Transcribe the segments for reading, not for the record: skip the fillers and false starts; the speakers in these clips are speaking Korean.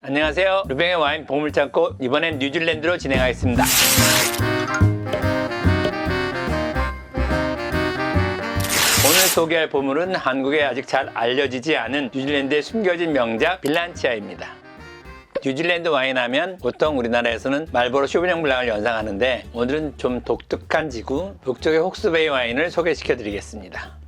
안녕하세요. 루뱅의 와인 보물창고, 이번엔 뉴질랜드로 진행하겠습니다. 오늘 소개할 보물은 한국에 아직 잘 알려지지 않은 뉴질랜드의 숨겨진 명작 빌란치아입니다. 뉴질랜드 와인 하면 보통 우리나라에서는 말보로 쇼비뇽 블랑을 연상하는데, 오늘은 좀 독특한 지구 북쪽의 혹스베이 와인을 소개시켜 드리겠습니다.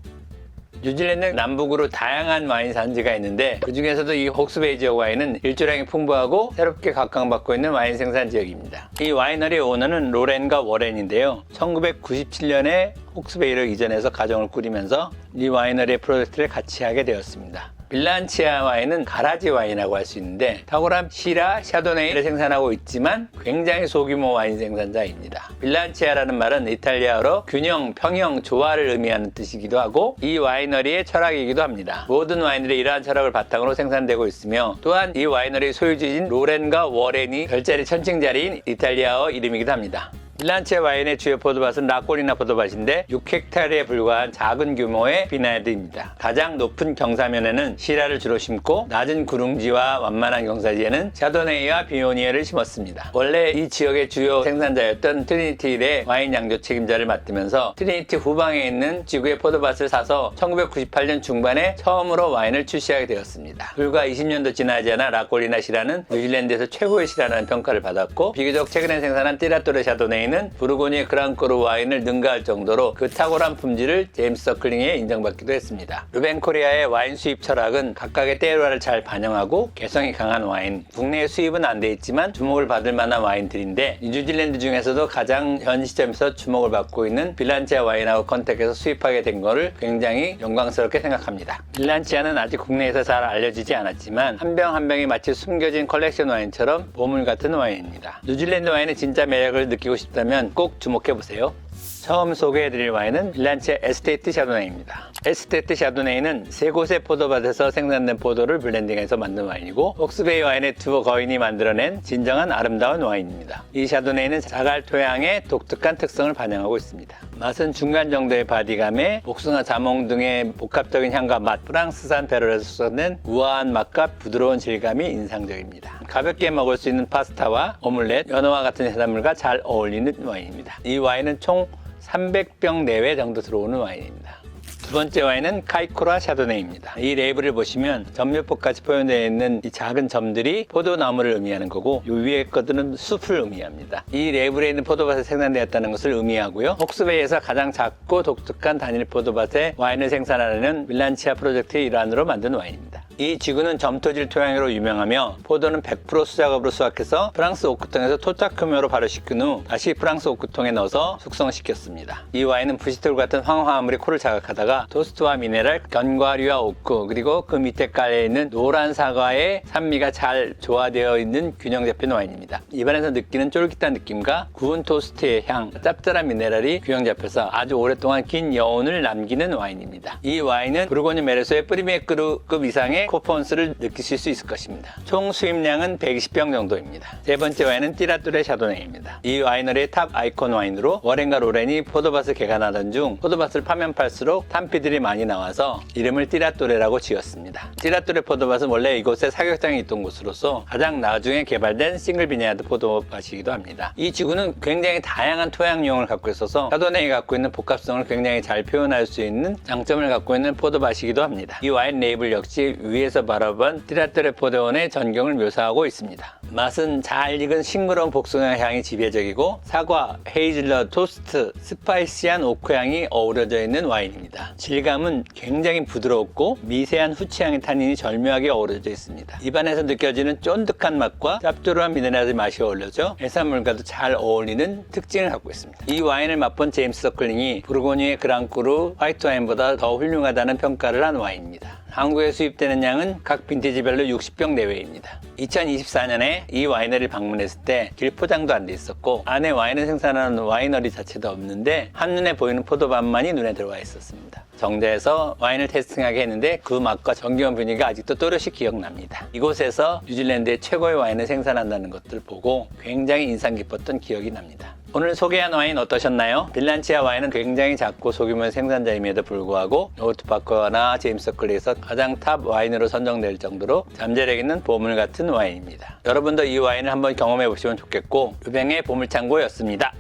뉴질랜드 남북으로 다양한 와인 산지가 있는데, 그 중에서도 이 혹스베이 지역 와인은 일조량이 풍부하고 새롭게 각광받고 있는 와인 생산 지역입니다. 이 와이너리 오너는 로렌과 워렌인데요. 1997년에 혹스베이를 이전해서 가정을 꾸리면서 이 와이너리의 프로젝트를 같이 하게 되었습니다. 빌란치아 와인은 가라지 와인이라고 할 수 있는데, 탁월한 시라, 샤도네이를 생산하고 있지만 굉장히 소규모 와인 생산자입니다. 빌란치아라는 말은 이탈리아어로 균형, 평형, 조화를 의미하는 뜻이기도 하고, 이 와이너리의 철학이기도 합니다. 모든 와인들이 이러한 철학을 바탕으로 생산되고 있으며, 또한 이 와이너리의 소유주인 로렌과 워렌이 별자리 천칭자리인 이탈리아어 이름이기도 합니다. 빌란치아 와인의 주요 포도밭은 라꼴리나 포도밭인데 6헥타르에 불과한 작은 규모의 비나드입니다. 가장 높은 경사면에는 시라를 주로 심고, 낮은 구릉지와 완만한 경사지에는 샤도네이와 비오니에를 심었습니다. 원래 이 지역의 주요 생산자였던 트리니티의 와인 양조 책임자를 맡으면서 트리니티 후방에 있는 지구의 포도밭을 사서 1998년 중반에 처음으로 와인을 출시하게 되었습니다. 불과 20년도 지나지 않아 라꼴리나 시라는 뉴질랜드에서 최고의 시라라는 평가를 받았고, 비교적 최근에 생산한 띠라또레 샤도네이는 부르고뉴의 그랑크루 와인을 능가할 정도로 그 탁월한 품질을 제임스 서클링에 인정받기도 했습니다. 루뱅 코리아의 와인 수입 철학은 각각의 때열화를 잘 반영하고 개성이 강한 와인, 국내에 수입은 안 돼 있지만 주목을 받을 만한 와인들인데, 뉴질랜드 중에서도 가장 현 시점에서 주목을 받고 있는 빌란치아 와인하고 컨택해서 수입하게 된 것을 굉장히 영광스럽게 생각합니다. 빌란치아는 아직 국내에서 잘 알려지지 않았지만 한 병 한 병이 마치 숨겨진 컬렉션 와인처럼 보물 같은 와인입니다. 뉴질랜드 와인의 진짜 매력을 느끼고 싶다면 꼭 주목해보세요. 처음 소개해드릴 와인은 빌란치아 에스테이트 샤도네이입니다. 에스테이트 샤도네이는 세 곳의 포도밭에서 생산된 포도를 블렌딩해서 만든 와인이고, 혹스베이 와인의 두 거인이 만들어낸 진정한 아름다운 와인입니다. 이 샤도네이는 자갈 토양의 독특한 특성을 반영하고 있습니다. 맛은 중간 정도의 바디감에 복숭아, 자몽 등의 복합적인 향과 맛, 프랑스산 배럴에서 수성된 우아한 맛과 부드러운 질감이 인상적입니다. 가볍게 먹을 수 있는 파스타와 오믈렛, 연어와 같은 해산물과 잘 어울리는 와인입니다. 이 와인은 총 300병 내외 정도 들어오는 와인입니다. 두 번째 와인은 카이코라 샤도네이입니다. 이 레이블을 보시면 점유법까지 표현되어 있는 이 작은 점들이 포도나무를 의미하는 거고, 이 위에 것들은 숲을 의미합니다. 이 레이블에 있는 포도밭에 생산되었다는 것을 의미하고요. 혹스베이에서 가장 작고 독특한 단일 포도밭에 와인을 생산하려는 빌란치아 프로젝트의 일환으로 만든 와인입니다. 이 지구는 점토질 토양으로 유명하며, 포도는 100% 수작업으로 수확해서 프랑스 오크통에서 토착효모로 발효시킨 후 다시 프랑스 오크통에 넣어서 숙성시켰습니다. 이 와인은 부시톨 같은 황화화물이 코를 자극하다가 토스트와 미네랄, 견과류와 오크, 그리고 그 밑에 깔려있는 노란 사과의 산미가 잘 조화되어 있는 균형 잡힌 와인입니다. 입안에서 느끼는 쫄깃한 느낌과 구운 토스트의 향, 짭짤한 미네랄이 균형 잡혀서 아주 오랫동안 긴 여운을 남기는 와인입니다. 이 와인은 부르고뉴 메르소의 프리메크급 이상의 코폰스를 느끼실 수 있을 것입니다. 총 수입량은 120병 정도입니다. 세 번째 와인은 띠라또레 샤도네이입니다. 이 와이너리의 탑 아이콘 와인으로 워렌과 로렌이 포도밭을 개간하던 중 포도밭을 파면 팔수록 탄피들이 많이 나와서 이름을 띠라또레라고 지었습니다. 띠라또레 포도밭은 원래 이곳에 사격장이 있던 곳으로서 가장 나중에 개발된 싱글 비네아드 포도밭이기도 합니다. 이 지구는 굉장히 다양한 토양 유형을 갖고 있어서 샤도네이가 갖고 있는 복합성을 굉장히 잘 표현할 수 있는 장점을 갖고 있는 포도밭이기도 합니다. 이 와인 레이블 역시 위에서 바라본 띠라또레 포도원의 전경을 묘사하고 있습니다. 맛은 잘 익은 싱그러운 복숭아 향이 지배적이고, 사과, 헤이즐넛, 토스트, 스파이시한 오크 향이 어우러져 있는 와인입니다. 질감은 굉장히 부드럽고 미세한 후치향의 탄닌이 절묘하게 어우러져 있습니다. 입안에서 느껴지는 쫀득한 맛과 짭조름한 미네랄의 맛이 어울려져 해산물과도 잘 어울리는 특징을 갖고 있습니다. 이 와인을 맛본 제임스 서클링이 부르고뉴의 그랑크루 화이트 와인보다 더 훌륭하다는 평가를 한 와인입니다. 한국에 수입되는 양은 각 빈티지별로 60병 내외입니다. 2024년에 이 와이너리를 방문했을 때 길 포장도 안 돼 있었고, 안에 와인을 생산하는 와이너리 자체도 없는데 한눈에 보이는 포도밭만이 눈에 들어와 있었습니다. 정자에서 와인을 테스팅하게 했는데 그 맛과 정겨운 분위기가 아직도 또렷이 기억납니다. 이곳에서 뉴질랜드의 최고의 와인을 생산한다는 것들을 보고 굉장히 인상 깊었던 기억이 납니다. 오늘 소개한 와인 어떠셨나요? 빌란치아 와인은 굉장히 작고 소규모 생산자임에도 불구하고 오트파커나 제임스 클리에서 가장 탑 와인으로 선정될 정도로 잠재력 있는 보물 같은 와인입니다. 여러분도 이 와인을 한번 경험해 보시면 좋겠고, 유병의 보물창고였습니다.